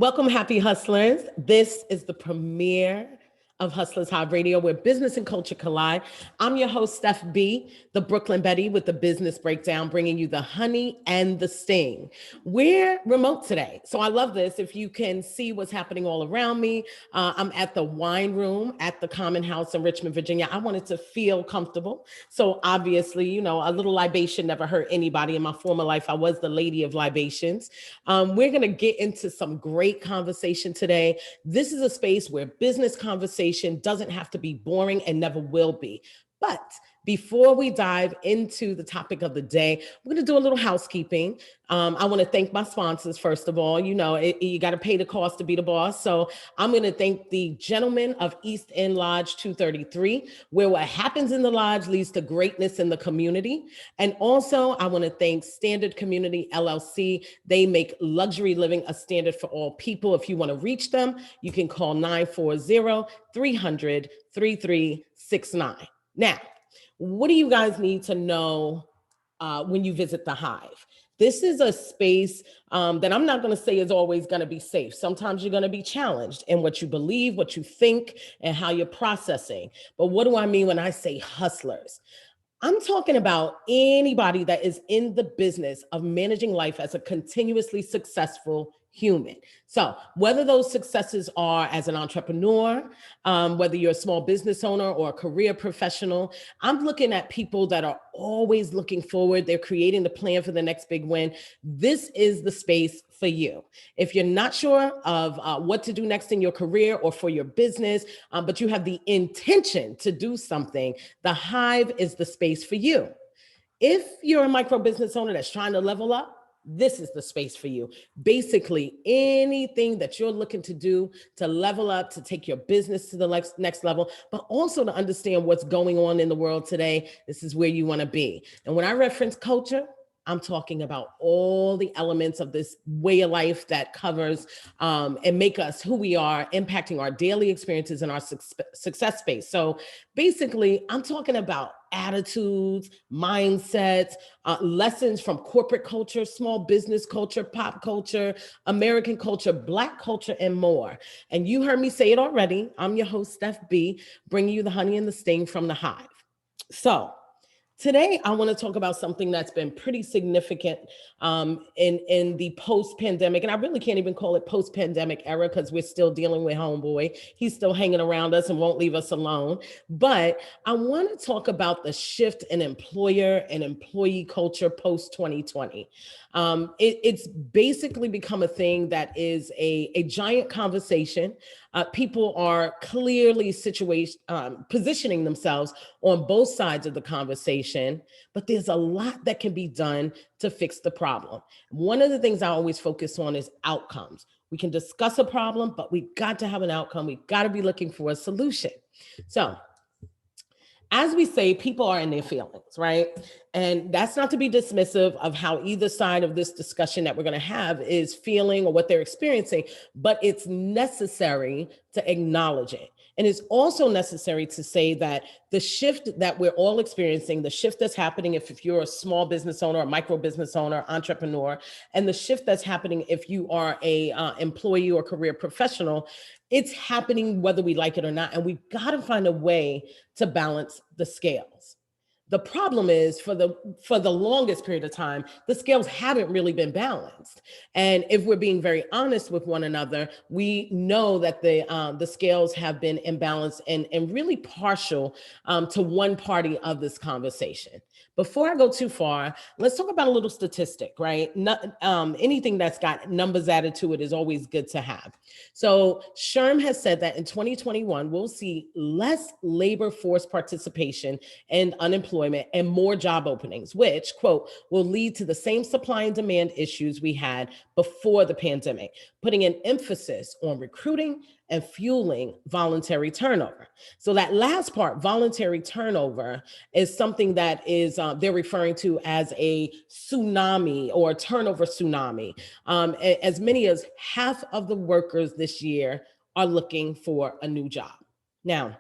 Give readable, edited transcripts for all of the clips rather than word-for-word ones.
Welcome, happy hustlers. This is the premiere of Hustlers Hive Radio, where business and culture collide. I'm your host, Steph B, the Brooklyn Betty with the business breakdown, bringing you the honey and the sting. We're remote today, so I love this. If you can see what's happening all around me, I'm at the wine room at the Common House in Richmond, Virginia. I wanted to feel comfortable. So obviously, a little libation never hurt anybody. In my former life, I was the lady of libations. We're going to get into some great conversation today. This is a space where business conversation doesn't have to be boring and never will be. But before we dive into the topic of the day, we're going to do a little housekeeping. I want to thank my sponsors, first of all. You got to pay the cost to be the boss. So I'm going to thank the gentlemen of East End Lodge 233, where what happens in the lodge leads to greatness in the community. And also, I want to thank Standard Community LLC. They make luxury living a standard for all people. If you want to reach them, you can call 940-300-3369. Now, what do you guys need to know when you visit the Hive? This is a space that I'm not going to say is always going to be safe. Sometimes you're going to be challenged in what you believe, what you think, and how you're processing. But what do I mean when I say hustlers? I'm talking about anybody that is in the business of managing life as a continuously successful human. So whether those successes are as an entrepreneur, whether you're a small business owner or a career professional, I'm looking at people that are always looking forward. They're creating the plan for the next big win. This is the space for you. If you're not sure of what to do next in your career or for your business, but you have the intention to do something, the Hive is the space for you. If you're a micro business owner that's trying to level up, this is the space for you. Basically, anything that you're looking to do to level up, to take your business to the next level, but also to understand what's going on in the world today, this is where you want to be. And when I reference culture, I'm talking about all the elements of this way of life that covers and make us who we are, impacting our daily experiences and our success space. So basically, I'm talking about attitudes, mindsets, lessons from corporate culture, small business culture, pop culture, American culture, Black culture, and more. And you heard me say it already. I'm your host, Steph B, bringing you the honey and the sting from the Hive. So today, I want to talk about something that's been pretty significant in the post-pandemic, and I really can't even call it post-pandemic era because we're still dealing with homeboy. He's still hanging around us and won't leave us alone. But I want to talk about the shift in employer and employee culture post-2020. It's basically become a thing that is a giant conversation. People are clearly positioning themselves on both sides of the conversation, but there's a lot that can be done to fix the problem. One of the things I always focus on is outcomes. We can discuss a problem, but we got to have an outcome. We got to be looking for a solution. So, as we say, people are in their feelings, right? And that's not to be dismissive of how either side of this discussion that we're going to have is feeling or what they're experiencing, but it's necessary to acknowledge it. And it's also necessary to say that the shift that we're all experiencing, the shift that's happening if you're a small business owner, a micro business owner, entrepreneur, and the shift that's happening if you are a employee or career professional, it's happening whether we like it or not. And we've got to find a way to balance the scales. The problem is for the longest period of time, the scales haven't really been balanced. And if we're being very honest with one another, we know that the scales have been imbalanced and really partial to one party of this conversation. Before I go too far, let's talk about a little statistic, right? Anything that's got numbers added to it is always good to have. So SHRM has said that in 2021, we'll see less labor force participation and unemployment and more job openings, which, quote, will lead to the same supply and demand issues we had before the pandemic, putting an emphasis on recruiting and fueling voluntary turnover. So that last part, voluntary turnover, is something that is they're referring to as a tsunami or a turnover tsunami. As many as half of the workers this year are looking for a new job. Now,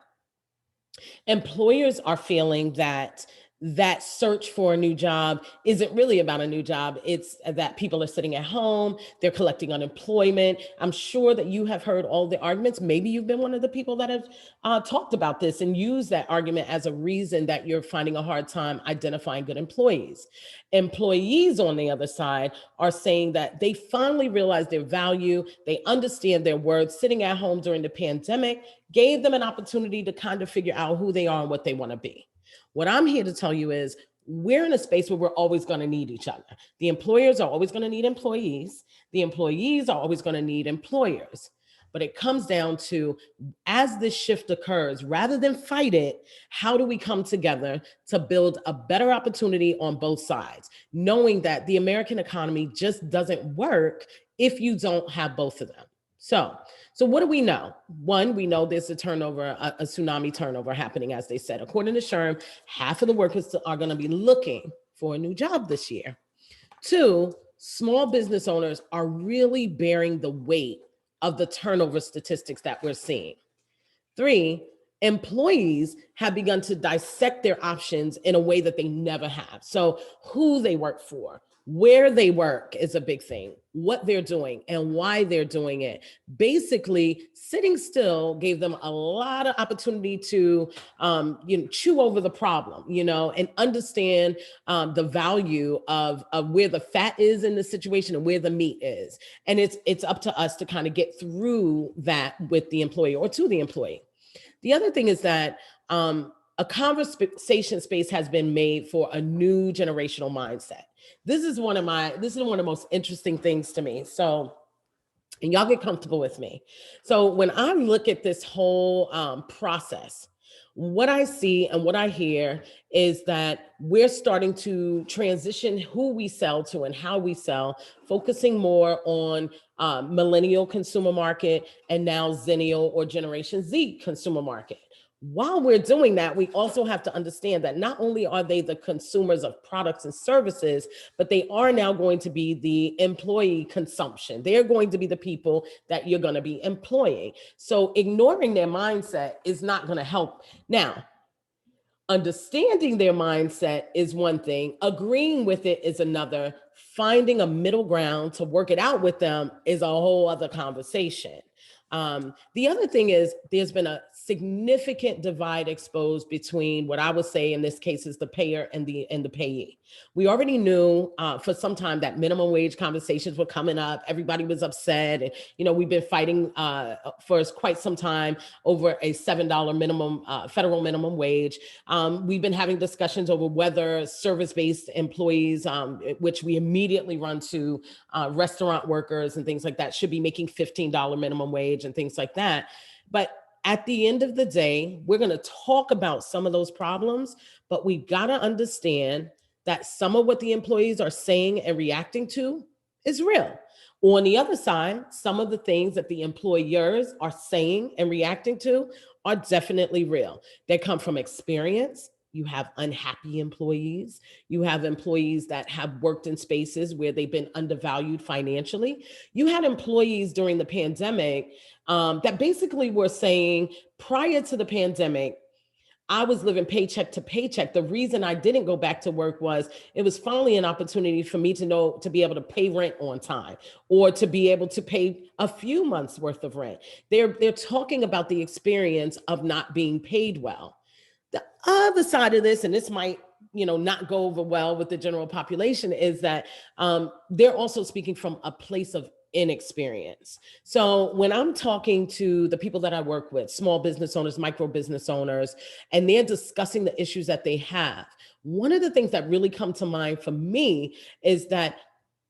employers are feeling that that search for a new job isn't really about a new job. It's that people are sitting at home, they're collecting unemployment. I'm sure that you have heard all the arguments. Maybe you've been one of the people that have talked about this and used that argument as a reason that you're finding a hard time identifying good employees. Employees, on the other side, are saying that they finally realize their value, they understand their worth. Sitting at home during the pandemic gave them an opportunity to kind of figure out who they are and what they want to be. What I'm here to tell you is we're in a space where we're always going to need each other. The employers are always going to need employees. The employees are always going to need employers. But it comes down to, as this shift occurs, rather than fight it, how do we come together to build a better opportunity on both sides, knowing that the American economy just doesn't work if you don't have both of them. So what do we know? One, we know there's a turnover, a tsunami turnover happening, as they said. According to SHRM, half of the workers are going to be looking for a new job this year. Two, small business owners are really bearing the weight of the turnover statistics that we're seeing. Three, employees have begun to dissect their options in a way that they never have. So who they work for, where they work is a big thing, what they're doing and why they're doing it. Basically, sitting still gave them a lot of opportunity to chew over the problem, and understand the value of where the fat is in the situation and where the meat is. And it's up to us to kind of get through that with the employee or to the employee. The other thing is that a conversation space has been made for a new generational mindset. This is one of the most interesting things to me. So, and y'all get comfortable with me. So when I look at this whole process, what I see and what I hear is that we're starting to transition who we sell to and how we sell, focusing more on millennial consumer market and now Zennial or Generation Z consumer market. While we're doing that, we also have to understand that not only are they the consumers of products and services, but they are now going to be the employee consumption. They're going to be the people that you're going to be employing. So ignoring their mindset is not going to help. Now, understanding their mindset is one thing, agreeing with it is another, finding a middle ground to work it out with them is a whole other conversation. The other thing is there's been a significant divide exposed between what I would say in this case is the payer and the payee. We already knew for some time that minimum wage conversations were coming up. Everybody was upset. And, we've been fighting for quite some time over a $7 minimum, federal minimum wage. We've been having discussions over whether service-based employees, which we immediately run to restaurant workers and things like that, should be making $15 minimum wage and things like that. But at the end of the day, we're going to talk about some of those problems, but we've got to understand that some of what the employees are saying and reacting to is real. On the other side, some of the things that the employers are saying and reacting to are definitely real. They come from experience. You have unhappy employees. You have employees that have worked in spaces where they've been undervalued financially. You had employees during the pandemic that basically were saying, prior to the pandemic, I was living paycheck to paycheck. The reason I didn't go back to work was it was finally an opportunity for me to be able to pay rent on time or to be able to pay a few months worth of rent. They're talking about the experience of not being paid well. The other side of this, and this might, not go over well with the general population, is that they're also speaking from a place of inexperience. So when I'm talking to the people that I work with, small business owners, micro business owners, and they're discussing the issues that they have, one of the things that really come to mind for me is that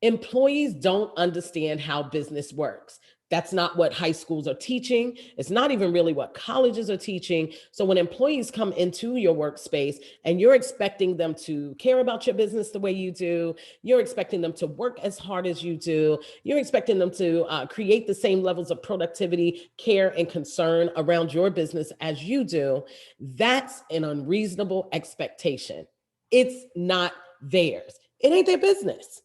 employees don't understand how business works. That's not what high schools are teaching. It's not even really what colleges are teaching. So when employees come into your workspace and you're expecting them to care about your business the way you do, you're expecting them to work as hard as you do, you're expecting them to create the same levels of productivity, care, and concern around your business as you do, that's an unreasonable expectation. It's not theirs. It ain't their business.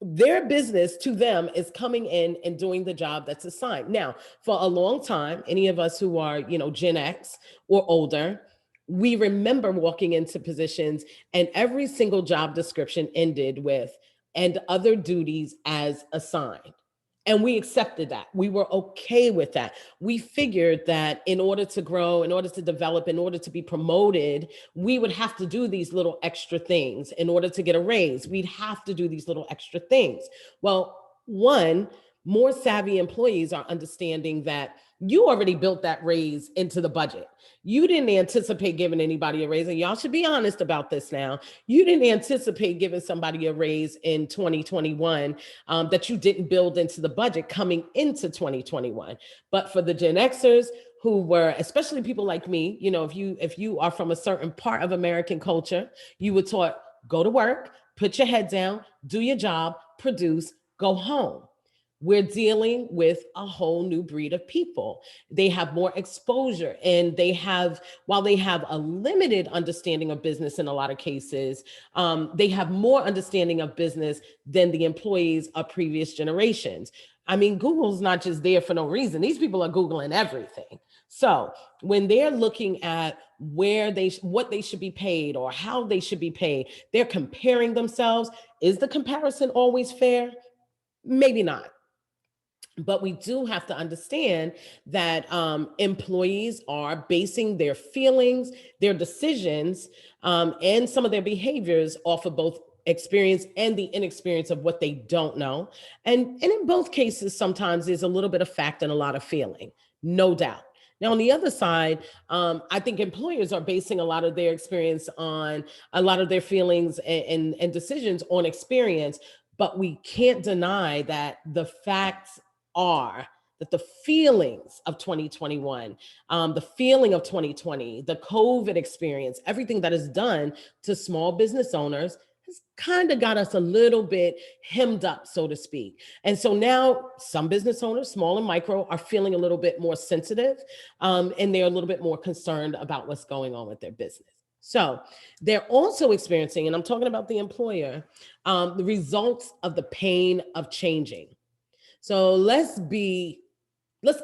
Their business to them is coming in and doing the job that's assigned. Now, for a long time, any of us who are, Gen X or older, We remember walking into positions and every single job description ended with, and other duties as assigned. And we accepted that. We were okay with that. We figured that in order to grow, in order to develop, in order to be promoted, we would have to do these little extra things. In order to get a raise, we'd have to do these little extra things. Well, one, more savvy employees are understanding that you already built that raise into the budget. You didn't anticipate giving anybody a raise, and y'all should be honest about this now. You didn't anticipate giving somebody a raise in 2021 that you didn't build into the budget coming into 2021. But for the Gen Xers who were, especially people like me, if you are from a certain part of American culture, you were taught, go to work, put your head down, do your job, produce, go home. We're dealing with a whole new breed of people. They have more exposure, and while they have a limited understanding of business in a lot of cases, they have more understanding of business than the employees of previous generations. I mean, Google's not just there for no reason. These people are Googling everything. So when they're looking at what they should be paid or how they should be paid, they're comparing themselves. Is the comparison always fair? Maybe not. But we do have to understand that employees are basing their feelings, their decisions, and some of their behaviors off of both experience and the inexperience of what they don't know. And in both cases, sometimes there's a little bit of fact and a lot of feeling, no doubt. Now, on the other side, I think employers are basing a lot of their experience on a lot of their feelings and decisions on experience, but we can't deny that the facts are that the feelings of 2021, the feeling of 2020, the COVID experience, everything that is done to small business owners has kind of got us a little bit hemmed up, so to speak. And so now some business owners, small and micro, are feeling a little bit more sensitive, and they're a little bit more concerned about what's going on with their business. So they're also experiencing, and I'm talking about the employer, the results of the pain of changing. So let's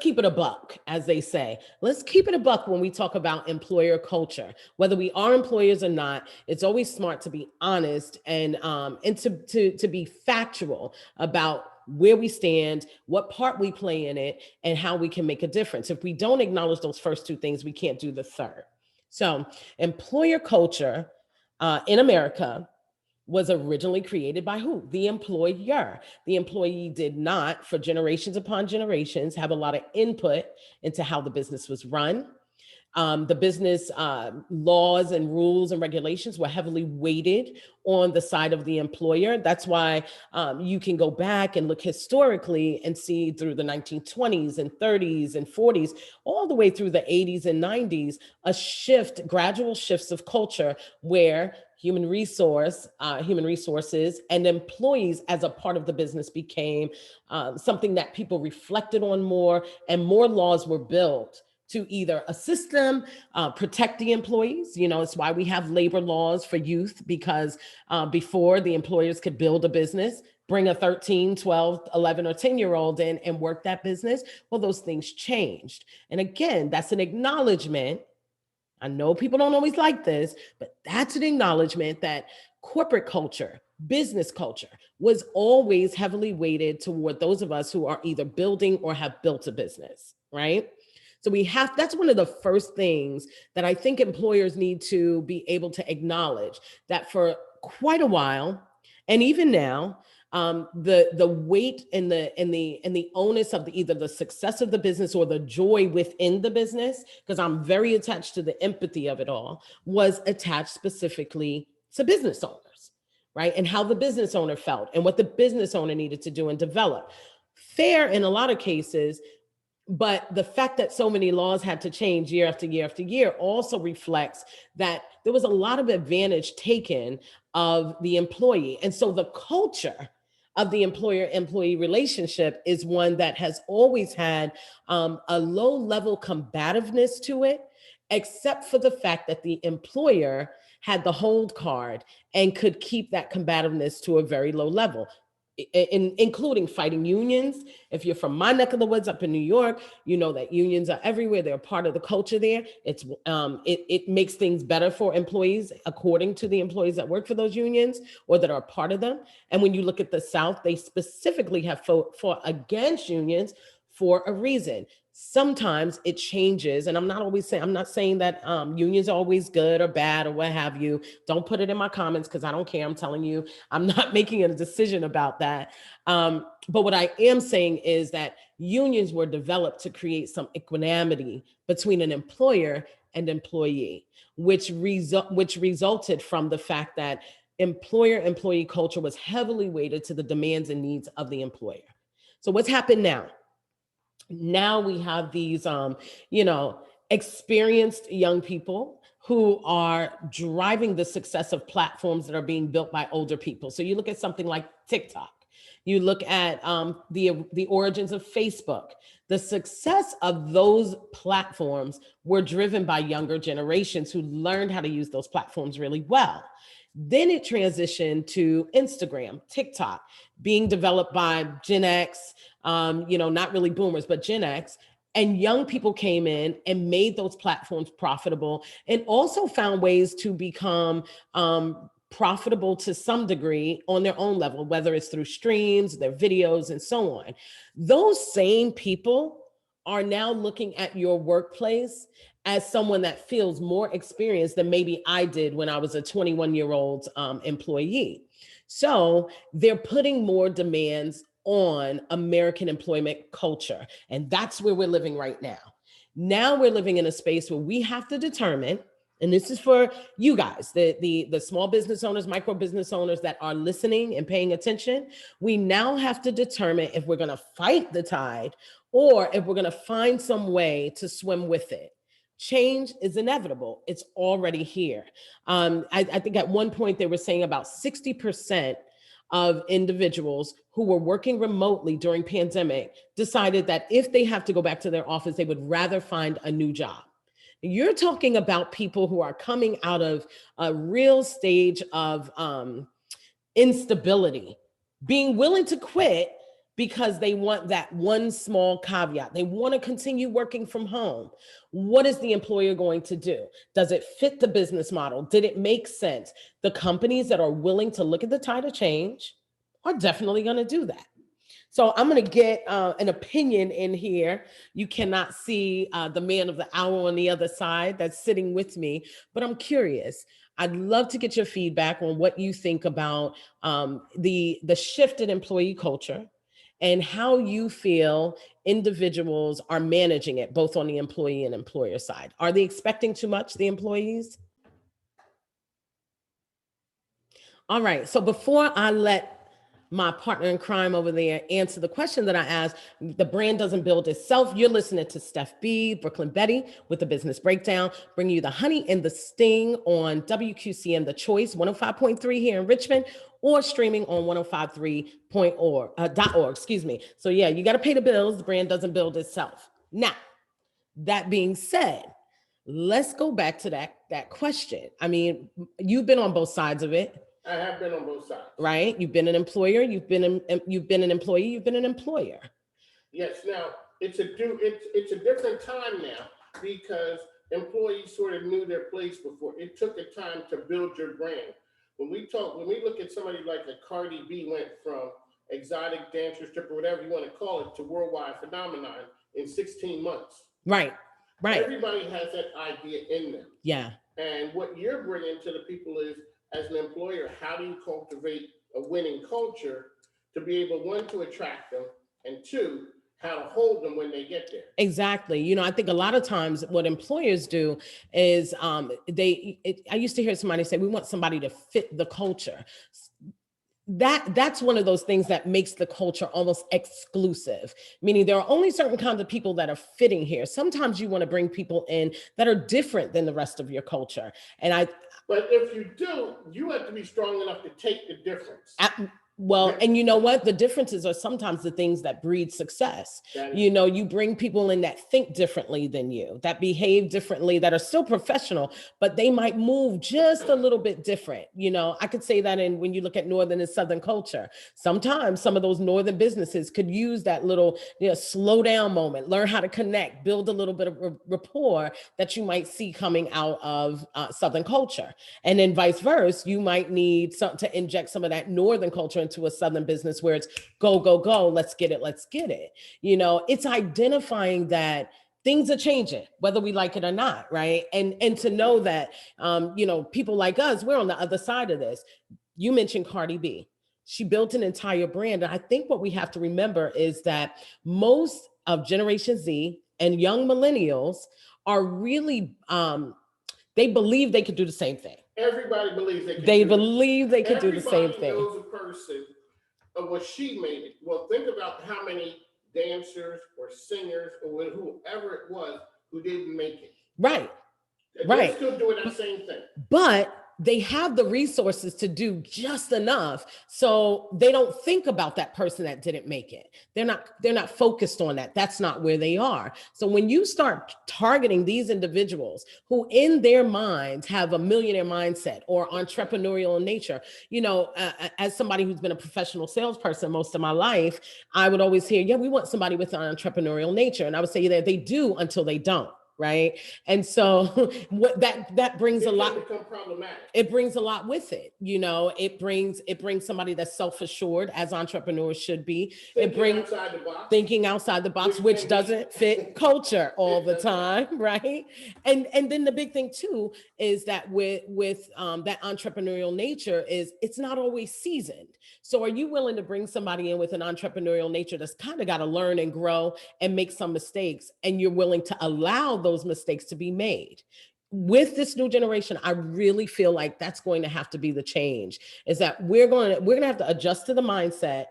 keep it a buck, as they say. Let's keep it a buck when we talk about employer culture. Whether we are employers or not, it's always smart to be honest and to be factual about where we stand, what part we play in it, and how we can make a difference. If we don't acknowledge those first two things, we can't do the third. So employer culture in America was originally created by who? The employer. The employee did not, for generations upon generations, have a lot of input into how the business was run. The business laws and rules and regulations were heavily weighted on the side of the employer. That's why you can go back and look historically and see through the 1920s and 30s and 40s, all the way through the 80s and 90s, a shift, gradual shifts of culture where human resources and employees as a part of the business became something that people reflected on more, and more laws were built to either assist them, protect the employees. It's why we have labor laws for youth, because before, the employers could build a business, bring a 13, 12, 11, or 10-year-old in and work that business. Well, those things changed. And again, that's an acknowledgement. I know people don't always like this, but that's an acknowledgement that corporate culture, business culture, was always heavily weighted toward those of us who are either building or have built a business, right? So that's one of the first things that I think employers need to be able to acknowledge, that for quite a while, and even now, the weight and the onus of either the success of the business or the joy within the business, because I'm very attached to the empathy of it all, was attached specifically to business owners, right? And how the business owner felt and what the business owner needed to do and develop. Fair in a lot of cases, but the fact that so many laws had to change year after year after year also reflects that there was a lot of advantage taken of the employee. And so the culture of the employer-employee relationship is one that has always had a low-level combativeness to it, except for the fact that the employer had the hold card and could keep that combativeness to a very low level. including fighting unions. If you're from my neck of the woods up in New York, you know that unions are everywhere. They're a part of the culture there. It makes things better for employees, according to the employees that work for those unions or that are a part of them. And when you look at the South, they specifically have fought against unions for a reason. Sometimes it changes, and I'm not saying that unions are always good or bad or what have you. Don't put it in my comments because I don't care. I'm telling you, I'm not making a decision about that. But what I am saying is that unions were developed to create some equanimity between an employer and employee, which resulted from the fact that employer-employee culture was heavily weighted to the demands and needs of the employer. So what's happened now? Now we have these, experienced young people who are driving the success of platforms that are being built by older people. So you look at something like TikTok, you look at the origins of Facebook. The success of those platforms were driven by younger generations who learned how to use those platforms really well. Then it transitioned to Instagram, TikTok, being developed by Gen X, not really boomers, but Gen X. And young people came in and made those platforms profitable and also found ways to become profitable to some degree on their own level, whether it's through streams, their videos, and so on. Those same people are now looking at your workplace as someone that feels more experienced than maybe I did when I was a 21-year-old employee. So they're putting more demands on American employment culture. And that's where we're living right now. Now we're living in a space where we have to determine, and this is for you guys, the small business owners, micro business owners that are listening and paying attention. We now have to determine if we're going to fight the tide or if we're going to find some way to swim with it. Change is inevitable. It's already here. I think at one point they were saying about 60% of individuals who were working remotely during pandemic decided that if they have to go back to their office, they would rather find a new job. You're talking about people who are coming out of a real stage of instability, being willing to quit because they want that one small caveat. They want to continue working from home. What is the employer going to do? Does it fit the business model? Did it make sense? The companies that are willing to look at the tide of change are definitely going to do that. So I'm going to get an opinion in here. You cannot see the man of the hour on the other side that's sitting with me, but I'm curious. I'd love to get your feedback on what you think about the shift in employee culture and how you feel individuals are managing it, both on the employee and employer side. Are they expecting too much, the employees? All right, so before I let my partner in crime over there answer the question that I asked, the brand doesn't build itself. You're listening to Steph B, Brooklyn Betty with the Business Breakdown, bringing you the honey and the sting on WQCM, The Choice, 105.3 here in Richmond, or streaming on 105.3.org, excuse me. So yeah, you got to pay the bills. The brand doesn't build itself. Now, that being said, let's go back to that question. I mean, you've been on both sides of it. I have been on both sides. Right? You've been an employer, you've been an employee, you've been an employer. Yes. Now it's a different time now because employees sort of knew their place before. It took a time to build your brand. When we look at somebody like a Cardi B went from exotic dancer, stripper, whatever you want to call it, to worldwide phenomenon in 16 months. Right. Everybody has that idea in them. Yeah. And what you're bringing to the people is, as an employer, how do you cultivate a winning culture to be able, one, to attract them, and two, how to hold them when they get there? Exactly. I think a lot of times what employers do is I used to hear somebody say, we want somebody to fit the culture. That's one of those things that makes the culture almost exclusive, meaning there are only certain kinds of people that are fitting here. Sometimes you want to bring people in that are different than the rest of your culture. But if you do, you have to be strong enough to take the difference. Well, and you know what? The differences are sometimes the things that breed success. You know, you bring people in that think differently than you, that behave differently, that are still professional, but they might move just a little bit different. You know, I could say that in when you look at Northern and Southern culture, sometimes some of those Northern businesses could use that little, you know, slow down moment, learn how to connect, build a little bit of rapport that you might see coming out of Southern culture. And then vice versa, you might need to inject some of that Northern culture into a Southern business where it's go, go, go, let's get it, let's get it. You know, it's identifying that things are changing, whether we like it or not, right? And to know that, you know, people like us, we're on the other side of this. You mentioned Cardi B. She built an entire brand. And I think what we have to remember is that most of Generation Z and young millennials are really, they believe they could do the same thing. Everybody believes they could do the same thing. Everybody knows a person of what she made it. Well, think about how many dancers or singers or whoever it was who didn't make it. Right. They're still doing that same thing. But they have the resources to do just enough, so they don't think about that person that didn't make it. They're not focused on that. That's not where they are. So when you start targeting these individuals who in their minds have a millionaire mindset or entrepreneurial in nature, you know, as somebody who's been a professional salesperson most of my life, I would always hear, yeah, we want somebody with an entrepreneurial nature. And I would say that they do until they don't. Right. And so what that brings a lot, it brings a lot with it. You know, it brings somebody that's self-assured, as entrepreneurs should be. It brings thinking outside the box, which doesn't fit culture all the time. Right. And then the big thing too is that with that entrepreneurial nature is it's not always seasoned. So are you willing to bring somebody in with an entrepreneurial nature that's kind of got to learn and grow and make some mistakes, and you're willing to allow those mistakes to be made? With this new generation, I really feel like that's going to have to be the change, is that we're going to have to adjust to the mindset,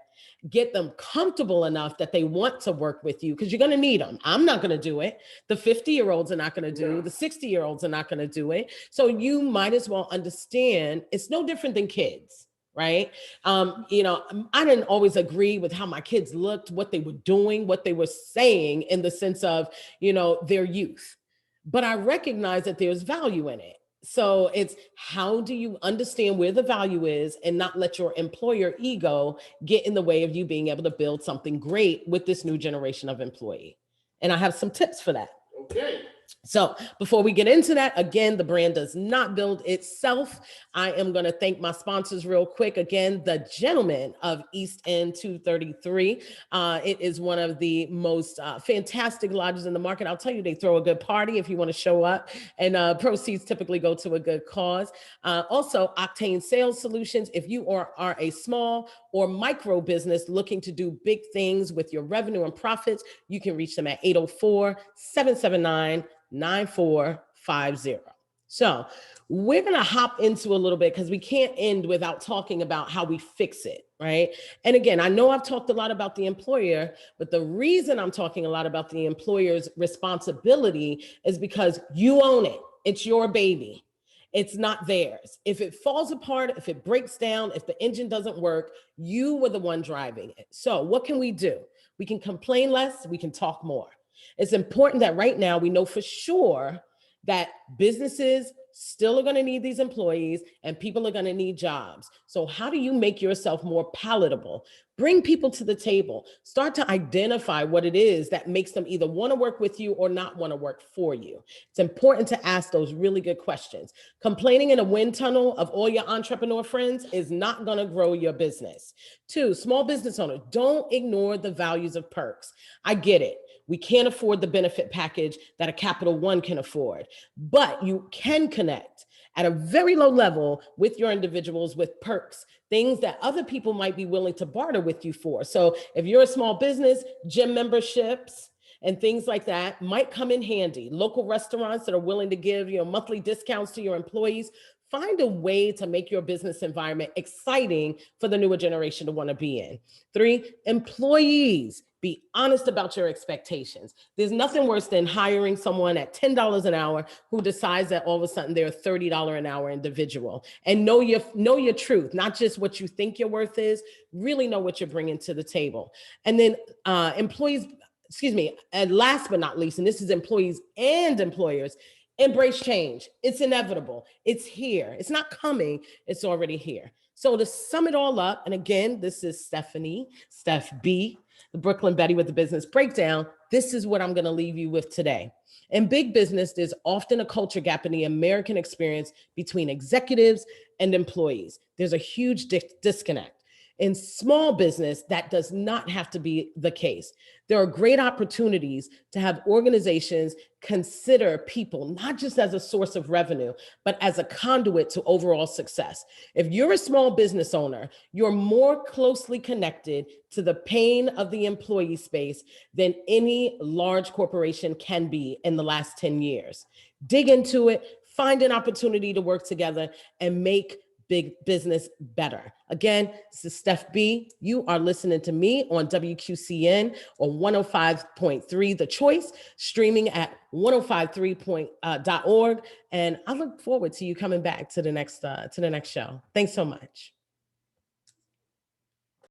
get them comfortable enough that they want to work with you, because you're going to need them. I'm not going to do it. The 50-year-olds are not going to do, the 60-year-olds are not going to do it. So you might as well understand it's no different than kids. Right. You know, I didn't always agree with how my kids looked, what they were doing, what they were saying in the sense of, you know, their youth. But I recognize that there's value in it. So it's how do you understand where the value is and not let your employer ego get in the way of you being able to build something great with this new generation of employee? And I have some tips for that. Okay. So before we get into that, again, the brand does not build itself. I am going to thank my sponsors real quick. Again, the Gentlemen of East End 233. It is one of the most fantastic lodges in the market. I'll tell you, they throw a good party if you want to show up, and proceeds typically go to a good cause. Also, Octane Sales Solutions. If you are a small or micro business looking to do big things with your revenue and profits, you can reach them at 804-779-9450. So we're going to hop into a little bit because we can't end without talking about how we fix it, right? And again, I know I've talked a lot about the employer, but the reason I'm talking a lot about the employer's responsibility is because you own it. It's your baby. It's not theirs. If it falls apart, if it breaks down, if the engine doesn't work, you were the one driving it. So what can we do? We can complain less, we can talk more. It's important that right now we know for sure that businesses still are going to need these employees and people are going to need jobs. So how do you make yourself more palatable? Bring people to the table. Start to identify what it is that makes them either want to work with you or not want to work for you. It's important to ask those really good questions. Complaining in a wind tunnel of all your entrepreneur friends is not going to grow your business. 2, small business owner, don't ignore the values of perks. I get it. We can't afford the benefit package that a Capital One can afford, but you can connect at a very low level with your individuals with perks, things that other people might be willing to barter with you for. So if you're a small business, gym memberships and things like that might come in handy. Local restaurants that are willing to give, you know, monthly discounts to your employees. Find a way to make your business environment exciting for the newer generation to want to be in. 3, employees. Be honest about your expectations. There's nothing worse than hiring someone at $10 an hour who decides that all of a sudden they're a $30 an hour individual. And know your truth, not just what you think your worth is. Really know what you're bringing to the table. And then and last but not least, and this is employees and employers, embrace change. It's inevitable. It's here. It's not coming. It's already here. So to sum it all up, and again, this is Steph B, the Brooklyn Betty with the Business Breakdown. This is what I'm going to leave you with today. In big business, there's often a culture gap in the American experience between executives and employees. There's a huge disconnect. In small business, that does not have to be the case. There are great opportunities to have organizations consider people not just as a source of revenue, but as a conduit to overall success. If you're a small business owner, you're more closely connected to the pain of the employee space than any large corporation can be in the last 10 years. Dig into it, find an opportunity to work together and make big business better. Again, this is Steph B. You are listening to me on WQCN on 105.3 The Choice, streaming at 105.3.org. And I look forward to you coming back to the next show. Thanks so much.